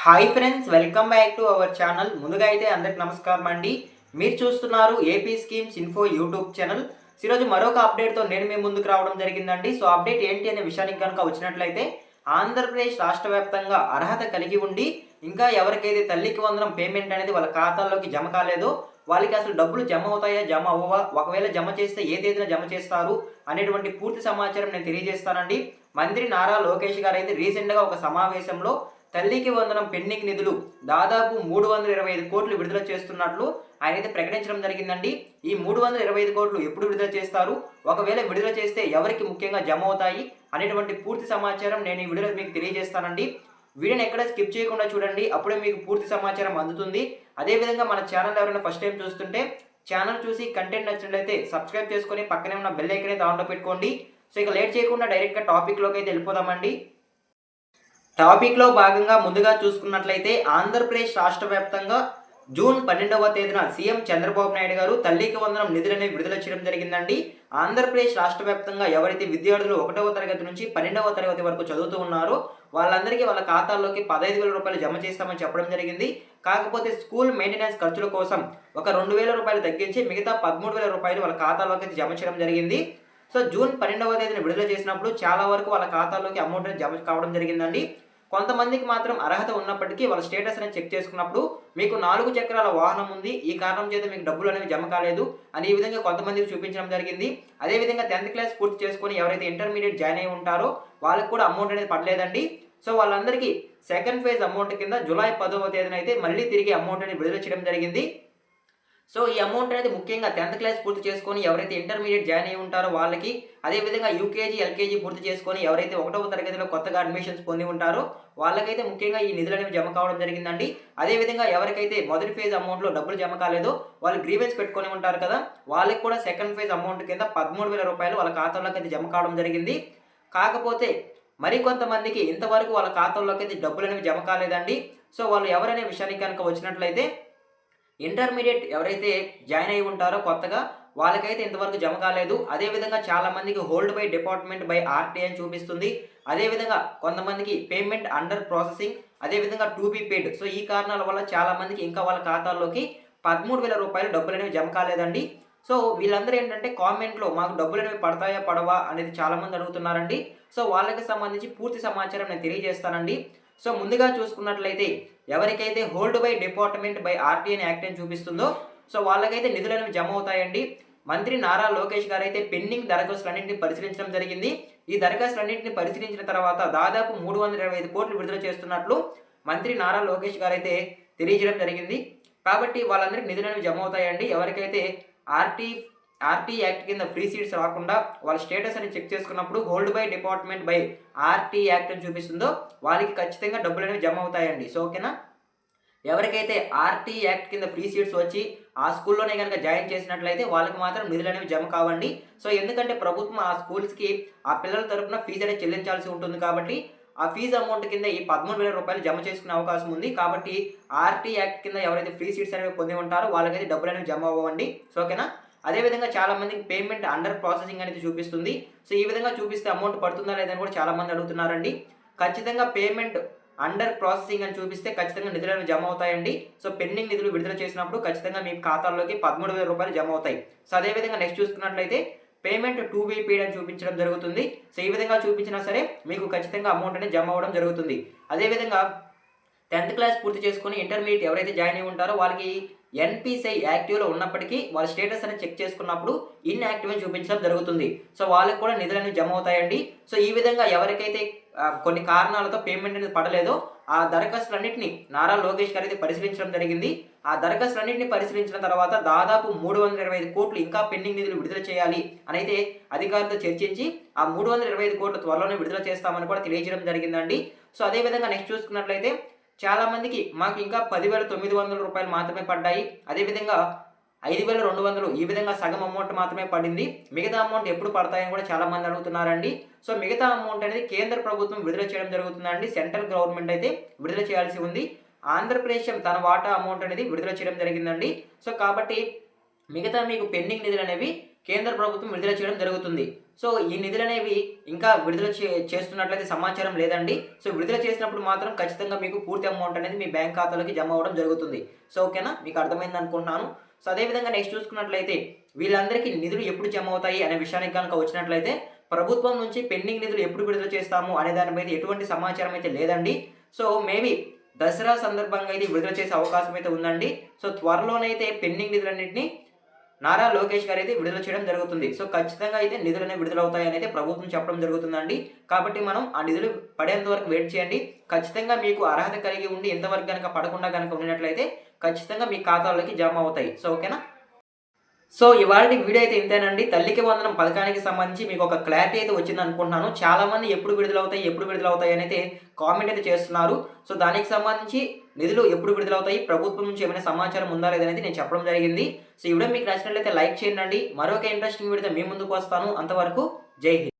Hi friends, welcome back to our channel. ముందుగా అయితే అందరికి నమస్కారం అండి. మీరు చూస్తున్నారు AP schemes info YouTube channel. ఈరోజు మరొక అప్డేట్తో నేను మీ ముందుకు రావడం జరిగిందండి. సో అప్డేట్ ఏంటి అనే విషయానికి కనుక వచ్చినట్లయితే, ఆంధ్రప్రదేశ్ రాష్ట్ర వ్యాప్తంగా అర్హత కలిగి ఉండి ఇంకా ఎవరికైతే తల్లికి వందనం పేమెంట్ అనేది వాళ్ళ ఖాతాల్లోకి జమ కాలేదో వాళ్ళకి అసలు డబ్బులు జమ అవుతాయా, జమ అవ్వవా, ఒకవేళ జమ చేస్తే ఏ తేదీన జమ చేస్తారు అనేటువంటి పూర్తి సమాచారం నేను తెలియజేస్తానండి. మంత్రి నారా లోకేష్ గారు అయితే రీసెంట్గా ఒక సమావేశంలో తల్లికి వందనం పెండింగ్ నిధులు దాదాపు 325 కోట్లు విడుదల చేస్తున్నట్లు ఆయన అయితే ప్రకటించడం జరిగిందండి. ఈ 325 కోట్లు ఎప్పుడు విడుదల చేస్తారు, ఒకవేళ విడుదల చేస్తే ఎవరికి ముఖ్యంగా జమ అవుతాయి అనేటువంటి పూర్తి సమాచారం నేను ఈ వీడియోలో మీకు తెలియజేస్తానండి. వీడియోని ఎక్కడ స్కిప్ చేయకుండా చూడండి, అప్పుడే మీకు పూర్తి సమాచారం అందుతుంది. అదేవిధంగా మన ఛానల్ ఎవరైనా ఫస్ట్ టైం చూస్తుంటే ఛానల్ చూసి కంటెంట్ నచ్చినట్లయితే సబ్స్క్రైబ్ చేసుకొని పక్కనే ఉన్న బెల్ ఐకాన్ అయితే ఆన్లో పెట్టుకోండి. సో ఇక లేట్ చేయకుండా డైరెక్ట్గా టాపిక్లోకి అయితే వెళ్ళిపోదామండి. టాపిక్లో భాగంగా ముందుగా చూసుకున్నట్లయితే ఆంధ్రప్రదేశ్ రాష్ట్ర వ్యాప్తంగా జూన్ 12వ తేదీన సీఎం చంద్రబాబు నాయుడు గారు తల్లికి వందనం నిధులని విడుదల చేయడం జరిగిందండి. ఆంధ్రప్రదేశ్ రాష్ట్ర వ్యాప్తంగా ఎవరైతే విద్యార్థులు 1వ తరగతి నుంచి 12వ తరగతి వరకు చదువుతూ ఉన్నారో వాళ్ళందరికీ వాళ్ళ ఖాతాల్లోకి 15,000 రూపాయలు జమ చేస్తామని చెప్పడం జరిగింది. కాకపోతే స్కూల్ మెయింటెనెన్స్ ఖర్చుల కోసం ఒక 2,000 రూపాయలు తగ్గించి మిగతా 13,000 రూపాయలు వాళ్ళ ఖాతాలోకి జమ చేయడం జరిగింది. సో జూన్ 12వ తేదీన విడుదల చేసినప్పుడు చాలా వరకు వాళ్ళ ఖాతాలోకి అమౌంట్ జమ కావడం జరిగిందండి. కొంతమందికి మాత్రం అర్హత ఉన్నప్పటికీ వాళ్ళ స్టేటస్ అనేది చెక్ చేసుకున్నప్పుడు మీకు 4 చక్రాల వాహనం ఉంది, ఈ కారణం చేత మీకు డబ్బులు అనేవి జమ కాలేదు అని ఈ విధంగా కొంతమందికి చూపించడం జరిగింది. అదేవిధంగా 10th క్లాస్ పూర్తి చేసుకొని ఎవరైతే ఇంటర్మీడియట్ జాయిన్ అయి ఉంటారో వాళ్ళకి కూడా అమౌంట్ అనేది పడలేదండి. సో వాళ్ళందరికీ సెకండ్ ఫేజ్ అమౌంట్ కింద జూలై 10వ తేదీన అయితే మళ్ళీ తిరిగి అమౌంట్ అనేది విడుదల చేయడం జరిగింది. సో ఈ అమౌంట్ అనేది ముఖ్యంగా 10th క్లాస్ పూర్తి చేసుకొని ఎవరైతే ఇంటర్మీడియట్ జాయిన్ అయి ఉంటారో వాళ్ళకి, అదేవిధంగా యూకేజీ ఎల్కేజీ పూర్తి చేసుకొని ఎవరైతే 1వ తరగతిలో కొత్తగా అడ్మిషన్స్ పొంది ఉంటారో వాళ్ళకైతే ముఖ్యంగా ఈ నిధులు అనేవి జమ కావడం జరిగిందండి. అదేవిధంగా ఎవరికైతే మొదటి ఫేజ్ అమౌంట్లో డబ్బులు జమ కాలేదో వాళ్ళు గ్రీవెన్స్ పెట్టుకొని ఉంటారు కదా, వాళ్ళకి కూడా సెకండ్ ఫేజ్ అమౌంట్ కింద 13,000 రూపాయలు వాళ్ళ ఖాతాలోకి అయితే జమ కావడం జరిగింది. కాకపోతే మరికొంతమందికి ఇంతవరకు వాళ్ళ ఖాతాల్లోకి అయితే డబ్బులు అనేవి జమ కాలేదండి. సో వాళ్ళు ఎవరనే విషయానికి కనుక వచ్చినట్లయితే, ఇంటర్మీడియట్ ఎవరైతే జాయిన్ అయి ఉంటారో కొత్తగా వాళ్ళకైతే ఇంతవరకు జమ కాలేదు. అదేవిధంగా చాలామందికి hold by department by RTE అని చూపిస్తుంది. అదేవిధంగా కొంతమందికి పేమెంట్ అండర్ ప్రాసెసింగ్, అదేవిధంగా టు బీ పేడ్. సో ఈ కారణాల వల్ల చాలామందికి ఇంకా వాళ్ళ ఖాతాల్లోకి 13,000 రూపాయలు డబ్బులు అనేవి జమ కాలేదండి. సో వీళ్ళందరూ ఏంటంటే కామెంట్లో మాకు డబ్బులు అనేవి పడతాయా పడవా అనేది చాలామంది అడుగుతున్నారండి. సో వాళ్ళకి సంబంధించి పూర్తి సమాచారం నేను తెలియజేస్తానండి. సో ముందుగా చూసుకున్నట్లయితే ఎవరికైతే hold by department by RTI act అని చూపిస్తుందో సో వాళ్ళకైతే నిధులు అనేవి జమ అవుతాయండి. మంత్రి నారా లోకేష్ గారు అయితే పెండింగ్ దరఖాస్తులన్నింటినీ పరిశీలించడం జరిగింది. ఈ దరఖాస్తులన్నింటినీ పరిశీలించిన తర్వాత దాదాపు 325 కోట్లు విడుదల చేస్తున్నట్లు మంత్రి నారా లోకేష్ గారు అయితే తెలియజేయడం జరిగింది. కాబట్టి వాళ్ళందరికీ నిధులు అనేవి జమ అవుతాయండి. ఎవరికైతే ఆర్టీ ఆర్టీ యాక్ట్ కింద ఫ్రీ సీట్స్ రాకుండా వాళ్ళ స్టేటస్ అని చెక్ చేసుకున్నప్పుడు hold by department by RTE act అని చూపిస్తుందో వాళ్ళకి ఖచ్చితంగా డబ్బులు అనేవి జమ అవుతాయండి. సో ఓకేనా, ఎవరికైతే ఆర్టీ యాక్ట్ కింద ఫ్రీ సీట్స్ వచ్చి ఆ స్కూల్లోనే కనుక జాయిన్ చేసినట్లయితే వాళ్ళకి మాత్రం నిధులు అనేవి జమ కావండి. సో ఎందుకంటే ప్రభుత్వం ఆ స్కూల్స్కి ఆ పిల్లల తరపున ఫీజు అనేది చెల్లించాల్సి ఉంటుంది కాబట్టి ఆ ఫీజు అమౌంట్ కింద ఈ 13,000 రూపాయలు జమ చేసుకునే అవకాశం ఉంది. కాబట్టి ఆర్టీ యాక్ట్ కింద ఎవరైతే ఫ్రీ సీట్స్ అనేవి పొంది ఉంటారో వాళ్ళకైతే డబ్బులు అనేవి జమ అవ్వండి. సో ఓకేనా, అదేవిధంగా చాలామందికి పేమెంట్ అండర్ ప్రాసెసింగ్ అనేది చూపిస్తుంది. సో ఈ విధంగా చూపిస్తే అమౌంట్ పడుతుందా లేదని కూడా చాలామంది అడుగుతున్నారండి. ఖచ్చితంగా పేమెంట్ అండర్ ప్రాసెసింగ్ అని చూపిస్తే ఖచ్చితంగా నిధులు అనేవి జమ అవుతాయండి. సో పెండింగ్ నిధులు విడుదల చేసినప్పుడు ఖచ్చితంగా మీ ఖాతాల్లోకి 13,000 రూపాయలు జమ అవుతాయి. సో అదేవిధంగా నెక్స్ట్ చూసుకున్నట్లయితే పేమెంట్ టు బీ పేడ్ అని చూపించడం జరుగుతుంది. సో ఈ విధంగా చూపించినా సరే మీకు ఖచ్చితంగా అమౌంట్ అనేది జమ అవ్వడం జరుగుతుంది. అదేవిధంగా 10th క్లాస్ పూర్తి చేసుకొని ఇంటర్మీడియట్ ఎవరైతే జాయిన్ అయి ఉంటారో వాళ్ళకి ఎన్పిసిఐ యాక్టివ్లో ఉన్నప్పటికీ వాళ్ళ స్టేటస్ అనేది చెక్ చేసుకున్నప్పుడు ఇన్యాక్టివ్ అని చూపించడం జరుగుతుంది. సో వాళ్ళకి కూడా నిధులు అనేవి జమ అవుతాయండి. సో ఈ విధంగా ఎవరికైతే కొన్ని కారణాలతో పేమెంట్ అనేది పడలేదో ఆ దరఖాస్తులన్నింటినీ నారా లోకేష్ గారు అయితే పరిశీలించడం జరిగింది. ఆ దరఖాస్తులన్నింటినీ పరిశీలించిన తర్వాత దాదాపు 325 కోట్లు ఇంకా పెండింగ్ నిధులు విడుదల చేయాలి అని అయితే అధికారులతో చర్చించి ఆ 325 కోట్లు త్వరలోనే విడుదల చేస్తామని కూడా తెలియజేయడం జరిగిందండి. సో అదేవిధంగా నెక్స్ట్ చూసుకున్నట్లయితే చాలామందికి మాకు ఇంకా 10,900 రూపాయలు మాత్రమే పడ్డాయి, అదేవిధంగా 5,200 ఈ విధంగా సగం అమౌంట్ మాత్రమే పడింది, మిగతా అమౌంట్ ఎప్పుడు పడతాయని కూడా చాలామంది అడుగుతున్నారండి. సో మిగతా అమౌంట్ అనేది కేంద్ర ప్రభుత్వం విడుదల చేయడం జరుగుతుందండి. సెంట్రల్ గవర్నమెంట్ అయితే విడుదల చేయాల్సి ఉంది. ఆంధ్రప్రదేశ్ తన వాటా అమౌంట్ అనేది విడుదల చేయడం జరిగిందండి. సో కాబట్టి మిగతా మీకు పెండింగ్ నిధులు అనేవి కేంద్ర ప్రభుత్వం విడుదల చేయడం జరుగుతుంది. సో ఈ నిధులనేవి ఇంకా విడుదల చేస్తున్నట్లయితే సమాచారం లేదండి. సో విడుదల చేసినప్పుడు మాత్రం ఖచ్చితంగా మీకు పూర్తి అమౌంట్ అనేది మీ బ్యాంక్ ఖాతాలోకి జమ అవ్వడం జరుగుతుంది. సో ఓకేనా, మీకు అర్థమైంది అనుకుంటున్నాను. సో అదేవిధంగా నెక్స్ట్ చూసుకున్నట్లయితే వీళ్ళందరికీ నిధులు ఎప్పుడు జమ అవుతాయి అనే విషయానికి కనుక వచ్చినట్లయితే ప్రభుత్వం నుంచి పెండింగ్ నిధులు ఎప్పుడు విడుదల చేస్తాము అనే దాని మీద ఎటువంటి సమాచారం అయితే లేదండి. సో మేబీ దసరా సందర్భంగా ఇది విడుదల చేసే అవకాశం అయితే ఉందండి. సో త్వరలోనైతే పెండింగ్ నిధులన్నింటినీ నారా లోకేష్ గారు అయితే విడుదల చేయడం జరుగుతుంది. సో ఖచ్చితంగా అయితే నిధులు అనేవి విడుదల అవుతాయని అయితే ప్రభుత్వం చెప్పడం జరుగుతుందండి. కాబట్టి మనం ఆ నిధులు పడేంత వరకు వెయిట్ చేయండి. ఖచ్చితంగా మీకు అర్హత కలిగి ఉండి ఇంతవరకు కనుక పడకుండా కనుక ఉన్నట్లయితే ఖచ్చితంగా మీ ఖాతాలోకి జమ అవుతాయి. సో ఓకేనా. సో ఇవాల్టి వీడియో అయితే ఇంతేనండి. తల్లికి వందనం పథకానికి సంబంధించి మీకు ఒక క్లారిటీ అయితే వచ్చింది అనుకుంటున్నాను. చాలామంది ఎప్పుడు విడుదలవుతాయి, ఎప్పుడు విడుదలవుతాయి అని అయితే కామెంట్ అయితే చేస్తున్నారు. సో దానికి సంబంధించి నిధులు ఎప్పుడు విడుదలవుతాయి, ప్రభుత్వం నుంచి ఏమైనా సమాచారం ఉందా లేదనేది నేను చెప్పడం జరిగింది. సో ఈ వీడియో మీకు నచ్చినట్లయితే లైక్ చేయండి. మరొక ఇంట్రెస్టింగ్ వీడియోతో మీ ముందుకు వస్తాను. అంతవరకు జై హింద్.